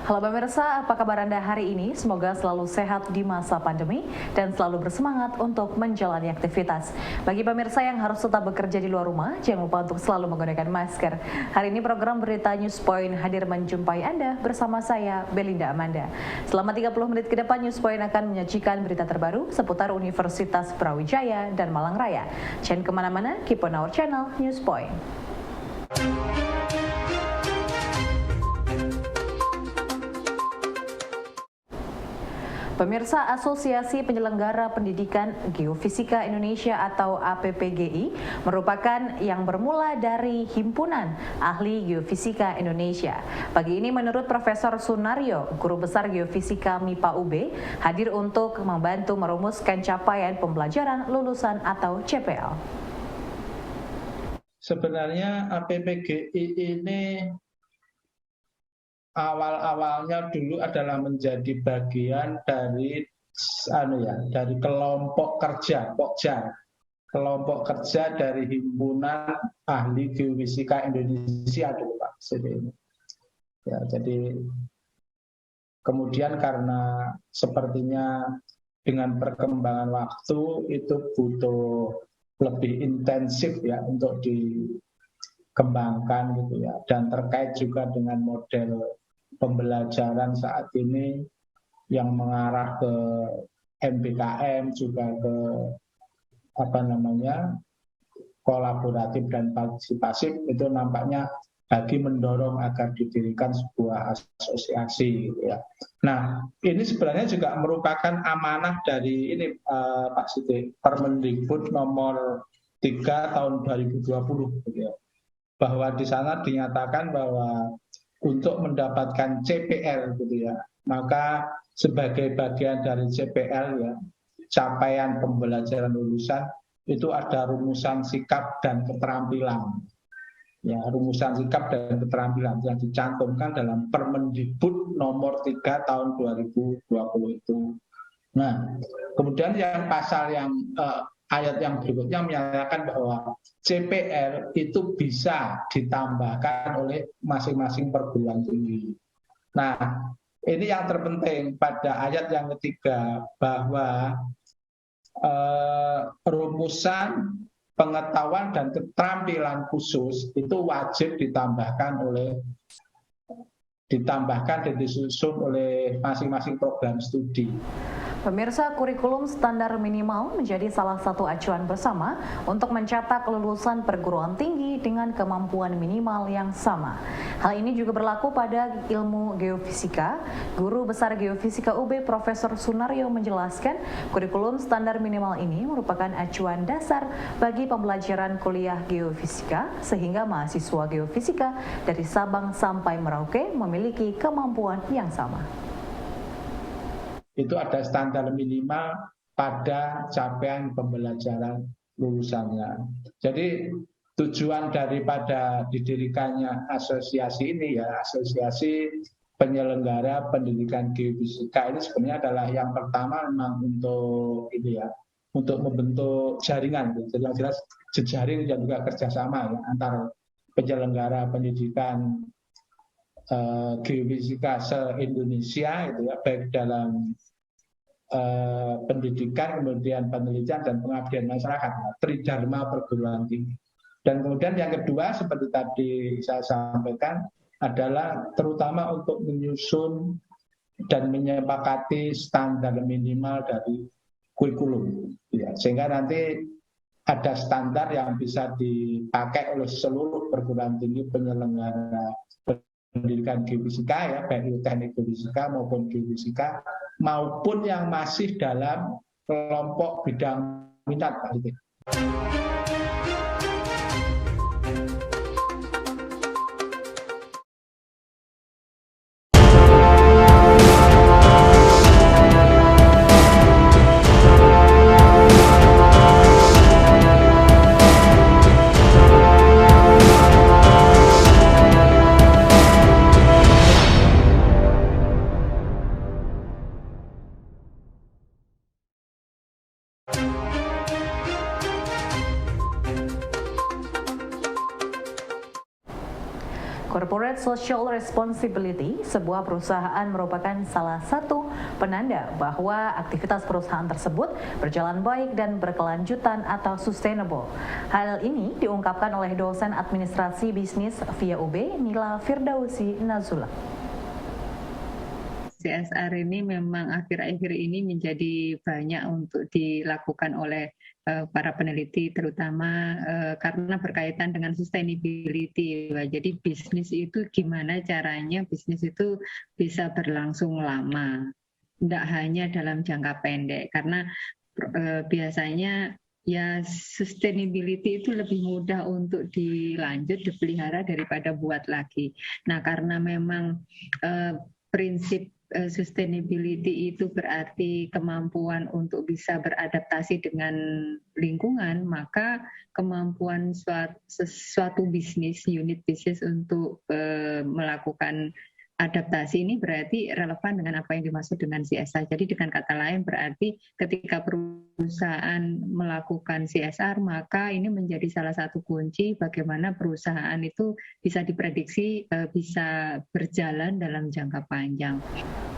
Halo pemirsa, apa kabar Anda hari ini? Semoga selalu sehat di masa pandemi dan selalu bersemangat untuk menjalani aktivitas. Bagi pemirsa yang harus tetap bekerja di luar rumah, jangan lupa untuk selalu menggunakan masker. Hari ini program Berita News Point hadir menjumpai Anda bersama saya, Belinda Amanda. Selama 30 menit ke depan, News Point akan menyajikan berita terbaru seputar Universitas Brawijaya dan Malang Raya. Jangan kemana-mana, keep on our channel, News Point. Pemirsa, Asosiasi Penyelenggara Pendidikan Geofisika Indonesia atau APPGI merupakan yang bermula dari Himpunan Ahli Geofisika Indonesia. Pagi ini menurut Profesor Sunaryo, Guru Besar Geofisika MIPA UB, hadir untuk membantu merumuskan capaian pembelajaran lulusan atau CPL. Sebenarnya APPGI ini awal-awalnya dulu adalah menjadi bagian dari dari kelompok kerja Pokja, kelompok kerja dari Himpunan Ahli Geofisika Indonesia dulu Pak. Ya, jadi kemudian karena sepertinya dengan perkembangan waktu itu butuh lebih intensif ya untuk dikembangkan gitu ya, dan terkait juga dengan model pembelajaran saat ini yang mengarah ke MBKM, juga ke kolaboratif dan partisipatif, itu nampaknya lagi mendorong agar didirikan sebuah asosiasi gitu ya. Nah, ini sebenarnya juga merupakan amanah dari ini Pak Siti, Permendikbud nomor 3 tahun 2020 gitu ya. Bahwa di sana dinyatakan bahwa untuk mendapatkan CPL gitu ya, maka sebagai bagian dari CPL ya, capaian pembelajaran lulusan itu ada rumusan sikap dan keterampilan. Ya, rumusan sikap dan keterampilan yang dicantumkan dalam Permendikbud nomor 3 tahun 2020 itu. Nah, kemudian yang pasal yang ayat yang berikutnya menyatakan bahwa CPL itu bisa ditambahkan oleh masing-masing perguruan tinggi. Nah, ini yang terpenting pada ayat yang ketiga, bahwa rumusan pengetahuan dan keterampilan khusus itu wajib ditambahkan dan disusun oleh masing-masing program studi. Pemirsa, kurikulum standar minimal menjadi salah satu acuan bersama untuk mencetak lulusan perguruan tinggi dengan kemampuan minimal yang sama. Hal ini juga berlaku pada ilmu geofisika. Guru Besar Geofisika UB Profesor Sunaryo menjelaskan, kurikulum standar minimal ini merupakan acuan dasar bagi pembelajaran kuliah geofisika, sehingga mahasiswa geofisika dari Sabang sampai Merauke memiliki kemampuan yang sama. Itu ada standar minimal pada capaian pembelajaran lulusannya. Jadi tujuan daripada didirikannya asosiasi ini ya, Asosiasi Penyelenggara Pendidikan Geofisika ini sebenarnya adalah yang pertama memang untuk ini ya, untuk membentuk jaringan, jelas-jelas jejaring dan juga kerjasama ya, antar penyelenggara pendidikan geofisika se-Indonesia itu ya, baik dalam pendidikan, kemudian penelitian dan pengabdian masyarakat, tridharma perguruan tinggi. Dan kemudian yang kedua seperti tadi saya sampaikan adalah terutama untuk menyusun dan menyepakati standar minimal dari kurikulum ya, sehingga nanti ada standar yang bisa dipakai oleh seluruh perguruan tinggi penyelenggara pendidikan geofisika ya, baik teknik geofisika maupun geofisika, maupun yang masih dalam kelompok bidang minat Pak Siti. Corporate Social Responsibility, sebuah perusahaan merupakan salah satu penanda bahwa aktivitas perusahaan tersebut berjalan baik dan berkelanjutan atau sustainable. Hal ini diungkapkan oleh dosen administrasi bisnis via UB, Nila Firdausi Nazula. CSR ini memang akhir-akhir ini menjadi banyak untuk dilakukan oleh para peneliti, terutama karena berkaitan dengan sustainability. Jadi bisnis itu gimana caranya bisnis itu bisa berlangsung lama, tidak hanya dalam jangka pendek, karena biasanya ya sustainability itu lebih mudah untuk dilanjut, dipelihara daripada buat lagi. Nah, karena memang prinsip sustainability itu berarti kemampuan untuk bisa beradaptasi dengan lingkungan, maka kemampuan suatu bisnis, unit bisnis untuk melakukan adaptasi ini berarti relevan dengan apa yang dimaksud dengan CSR. Jadi dengan kata lain berarti ketika perusahaan melakukan CSR, maka ini menjadi salah satu kunci bagaimana perusahaan itu bisa diprediksi bisa berjalan dalam jangka panjang.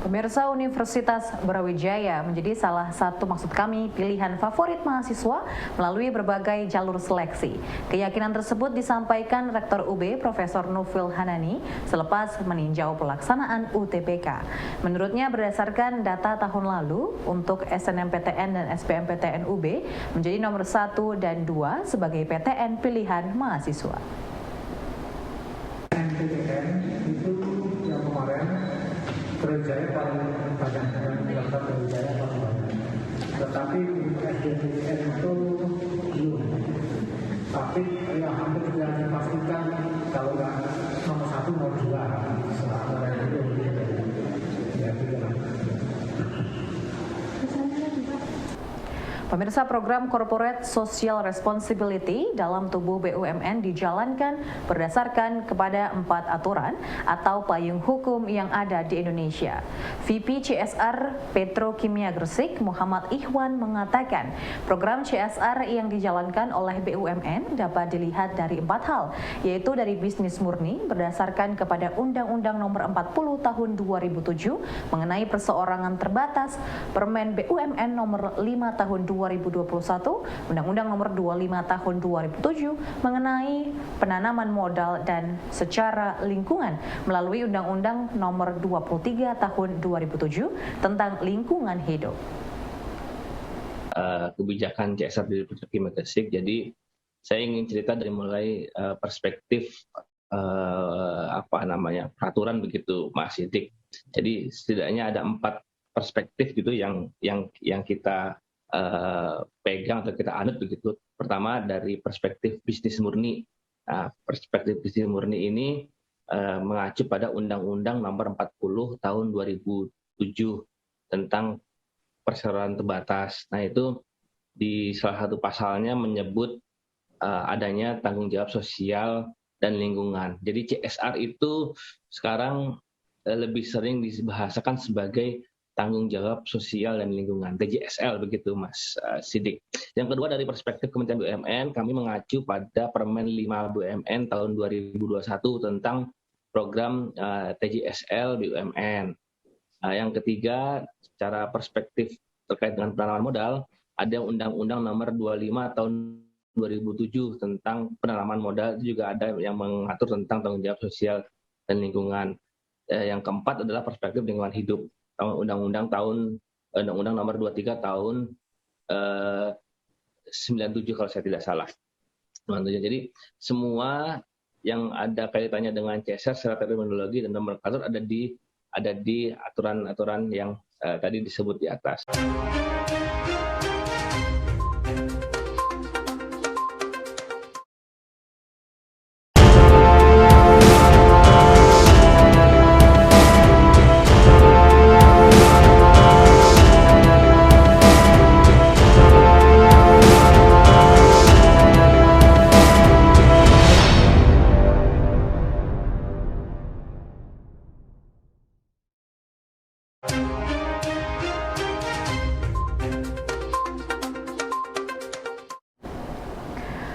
Pemirsa, Universitas Brawijaya menjadi salah satu, maksud kami, pilihan favorit mahasiswa melalui berbagai jalur seleksi. Keyakinan tersebut disampaikan Rektor UB Profesor Nufil Hanani selepas meninjau pelaksanaan UTBK. Menurutnya, berdasarkan data tahun lalu untuk SNMPTN dan SBMPTN UB menjadi nomor 1 dan 2 sebagai PTN pilihan mahasiswa. SNMPTN itu yang kemarin Brawijaya paling banyak dan daftar Brawijaya paling banyak. Tetapi SBMPTN itu belum. Tapi ya hampir bisa dipastikan kalau nggak nomor 1 nomor 2 selama itu ya begitulah. Pemirsa, program Corporate Social Responsibility dalam tubuh BUMN dijalankan berdasarkan kepada 4 aturan atau payung hukum yang ada di Indonesia. VP CSR Petrokimia Gresik, Muhammad Ikhwan, mengatakan program CSR yang dijalankan oleh BUMN dapat dilihat dari 4 hal, yaitu dari bisnis murni berdasarkan kepada Undang-Undang Nomor 40 Tahun 2007 mengenai perseorangan terbatas, Permen BUMN Nomor 5 Tahun 2021, Undang-Undang Nomor 25 Tahun 2007 mengenai penanaman modal dan secara lingkungan melalui Undang-Undang Nomor 23 Tahun 2007 tentang lingkungan hidup. Kebijakan CSR di Petrokimia Gresik. Jadi saya ingin cerita dari mulai perspektif peraturan begitu, Mas Sidik. Jadi setidaknya ada 4 perspektif gitu yang kita pegang atau kita anut begitu. Pertama dari perspektif bisnis murni. Nah, perspektif bisnis murni ini mengacu pada Undang-Undang Nomor 40 Tahun 2007 tentang perseroan terbatas. Nah, itu di salah satu pasalnya menyebut adanya tanggung jawab sosial dan lingkungan. Jadi CSR itu sekarang lebih sering dibahasakan sebagai tanggung jawab sosial dan lingkungan, TJSL begitu, Mas Sidik. Yang kedua dari perspektif Kementerian BUMN, kami mengacu pada Permen 5 BUMN tahun 2021 tentang program TJSL BUMN. Yang ketiga, secara perspektif terkait dengan penanaman modal, ada Undang-Undang Nomor 25 tahun 2007 tentang penanaman modal, itu juga ada yang mengatur tentang tanggung jawab sosial dan lingkungan. Yang keempat adalah perspektif lingkungan hidup. Undang-Undang Nomor 23 Tahun 97 kalau saya tidak salah. Jadi semua yang ada kaitannya dengan CSR secara terminologi dan nomenklatur ada di aturan-aturan yang tadi disebut di atas.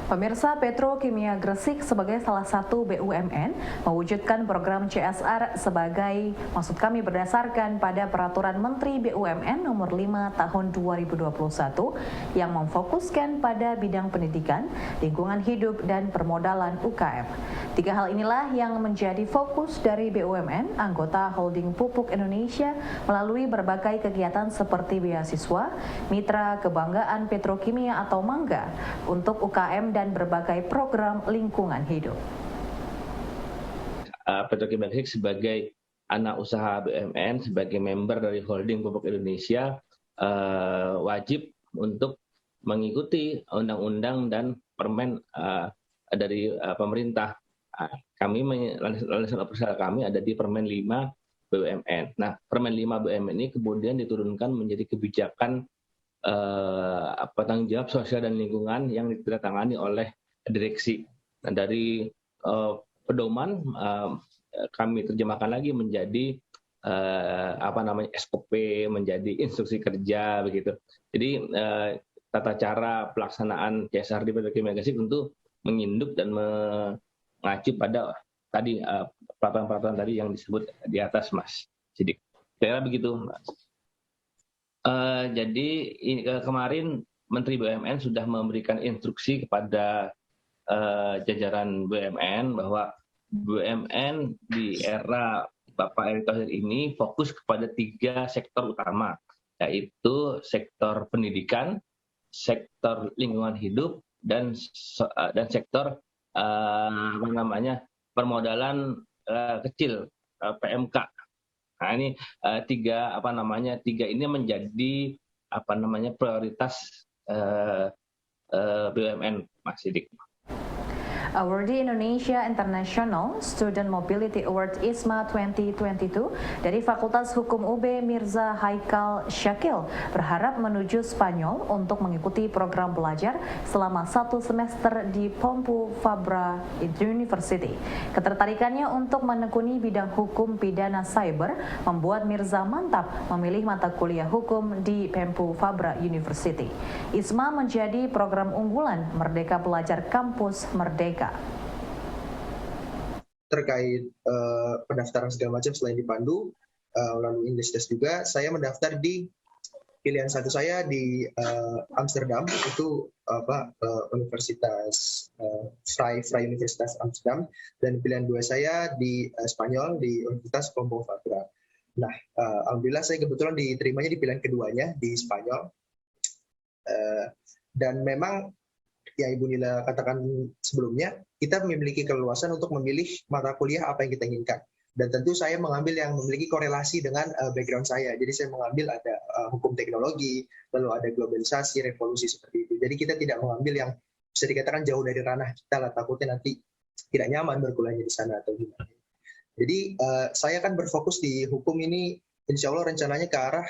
Pemirsa, Petrokimia Gresik sebagai salah satu BUMN mewujudkan program CSR berdasarkan pada Peraturan Menteri BUMN Nomor 5 Tahun 2021 yang memfokuskan pada bidang pendidikan, lingkungan hidup, dan permodalan UKM. 3 hal inilah yang menjadi fokus dari BUMN anggota Holding Pupuk Indonesia melalui berbagai kegiatan seperti beasiswa, mitra kebanggaan Petrokimia atau Mangga untuk UKM dan berbagai program lingkungan hidup. Petrokimia Gresik sebagai anak usaha BUMN, sebagai member dari Holding Pupuk Indonesia, wajib untuk mengikuti undang-undang dan permen dari pemerintah. Kami landasan operasional kami ada di Permen 5 BUMN. Nah, Permen 5 BUMN ini kemudian diturunkan menjadi kebijakan tanggung jawab sosial dan lingkungan yang ditandatangani oleh direksi. Nah, dari pedoman kami terjemahkan lagi menjadi SOP, menjadi instruksi kerja begitu. Jadi tata cara pelaksanaan CSR di Petrokimia Gresik tentu menginduk dan mengacu pada tadi peraturan-peraturan tadi yang disebut di atas, Mas Sidik. Kira begitu, Mas. Jadi kemarin Menteri BUMN sudah memberikan instruksi kepada jajaran BUMN bahwa BUMN di era Bapak Erick Thohir ini fokus kepada 3 sektor utama, yaitu sektor pendidikan, sektor lingkungan hidup, dan sektor permodalan kecil PMK. Nah, ini tiga ini menjadi prioritas BUMN, Mas Sidik. Awardee Indonesia International Student Mobility Award ISMA 2022 dari Fakultas Hukum UB Mirza Haikal Syakil berharap menuju Spanyol untuk mengikuti program belajar selama 1 semester di Pompeu Fabra University. Ketertarikannya untuk menekuni bidang hukum pidana cyber membuat Mirza mantap memilih mata kuliah hukum di Pompeu Fabra University. ISMA menjadi program unggulan Merdeka Belajar Kampus Merdeka. Terkait pendaftaran segala macam selain dipandu melalui Indesdes juga, saya mendaftar di pilihan satu saya di Amsterdam, itu Universitas Vrije Universitas Amsterdam, dan pilihan 2 saya di Spanyol di Universitas Pompeu Fabra. Nah, alhamdulillah saya kebetulan diterimanya di pilihan keduanya di Spanyol, dan memang yang Ibu Nila katakan sebelumnya, kita memiliki keleluasan untuk memilih mata kuliah apa yang kita inginkan. Dan tentu saya mengambil yang memiliki korelasi dengan background saya. Jadi saya mengambil ada hukum teknologi, lalu ada globalisasi, revolusi seperti itu. Jadi kita tidak mengambil yang bisa dikatakan jauh dari ranah kita lah, takutnya nanti tidak nyaman berkuliahnya di sana atau gimana. Jadi saya akan berfokus di hukum ini, insya Allah rencananya ke arah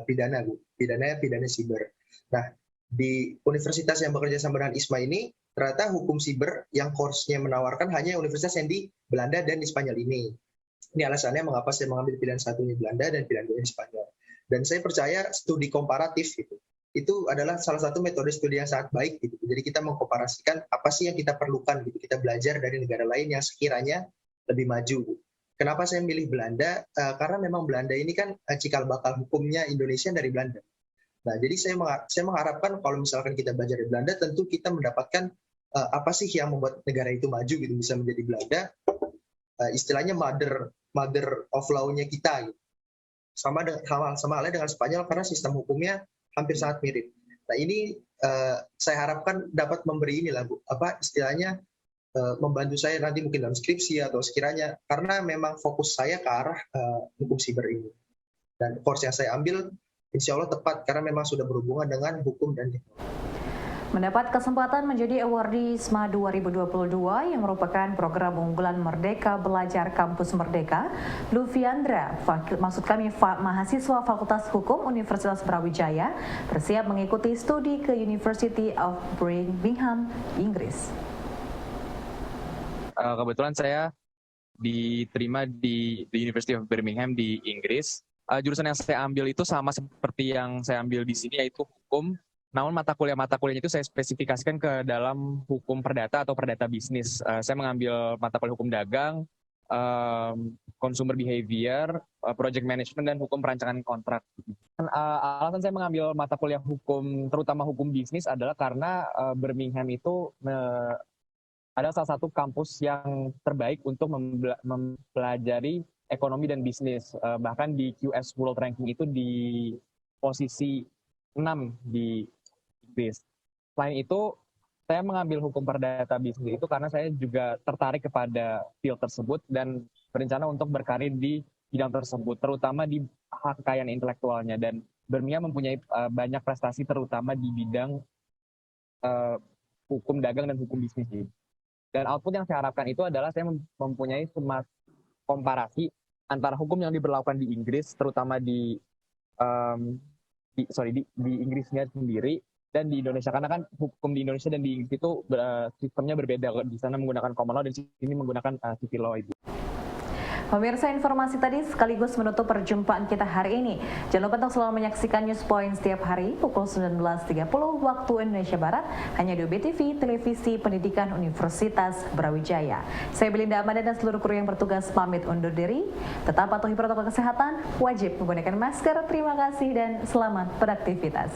pidana, Bu. Pidana siber. Nah, di universitas yang bekerja sama dengan ISMA ini, ternyata hukum siber yang course-nya menawarkan hanya universitas yang di Belanda dan di Spanyol ini. Ini alasannya mengapa saya mengambil pilihan satu di Belanda dan pilihan 2 di Spanyol. Dan saya percaya studi komparatif itu adalah salah satu metode studi yang sangat baik gitu. Jadi kita mengkomparasikan apa sih yang kita perlukan gitu. Kita belajar dari negara lain yang sekiranya lebih maju. Kenapa saya milih Belanda? Karena memang Belanda ini kan cikal bakal hukumnya Indonesia dari Belanda. Nah, jadi saya mengharapkan kalau misalkan kita belajar di Belanda, tentu kita mendapatkan apa sih yang membuat negara itu maju gitu, bisa menjadi Belanda, istilahnya mother of law-nya kita gitu. Sama halnya dengan Spanyol karena sistem hukumnya hampir sangat mirip. Nah, ini saya harapkan dapat memberi inilah Bu, istilahnya membantu saya nanti mungkin dalam skripsi atau sekiranya, karena memang fokus saya ke arah hukum siber ini. Dan course yang saya ambil insya Allah tepat karena memang sudah berhubungan dengan hukum dan teknologi. Mendapat kesempatan menjadi awardee ISMA 2022 yang merupakan program unggulan Merdeka Belajar Kampus Merdeka, Lufiandra, mahasiswa Fakultas Hukum Universitas Brawijaya, bersiap mengikuti studi ke University of Birmingham, Inggris. Kebetulan saya diterima di University of Birmingham di Inggris. Jurusan yang saya ambil itu sama seperti yang saya ambil di sini, yaitu hukum. Namun mata kuliahnya itu saya spesifikasikan ke dalam hukum perdata atau perdata bisnis. Saya mengambil mata kuliah hukum dagang, consumer behavior, project management, dan hukum perancangan kontrak. Alasan saya mengambil mata kuliah hukum, terutama hukum bisnis, adalah karena Birmingham itu adalah salah satu kampus yang terbaik untuk mempelajari ekonomi dan bisnis. Bahkan di QS World Ranking itu di posisi 6 di Inggris. Selain itu, saya mengambil hukum perdata bisnis itu karena saya juga tertarik kepada field tersebut dan berencana untuk berkarir di bidang tersebut, terutama di hak kekayaan intelektualnya. Dan Birmingham mempunyai banyak prestasi, terutama di bidang hukum dagang dan hukum bisnis. Dan output yang saya harapkan itu adalah saya mempunyai komparasi antara hukum yang diberlakukan di Inggris, terutama di Inggrisnya sendiri, dan di Indonesia, karena kan hukum di Indonesia dan di Inggris itu sistemnya berbeda. Di sana menggunakan common law dan di sini menggunakan civil law itu. Pemirsa, informasi tadi sekaligus menutup perjumpaan kita hari ini. Jangan lupa untuk selalu menyaksikan News Point setiap hari pukul 19.30 waktu Indonesia Barat hanya di UBTV, Televisi Pendidikan Universitas Brawijaya. Saya Belinda Amanda dan seluruh kru yang bertugas pamit undur diri. Tetap patuhi protokol kesehatan, wajib menggunakan masker. Terima kasih dan selamat beraktivitas.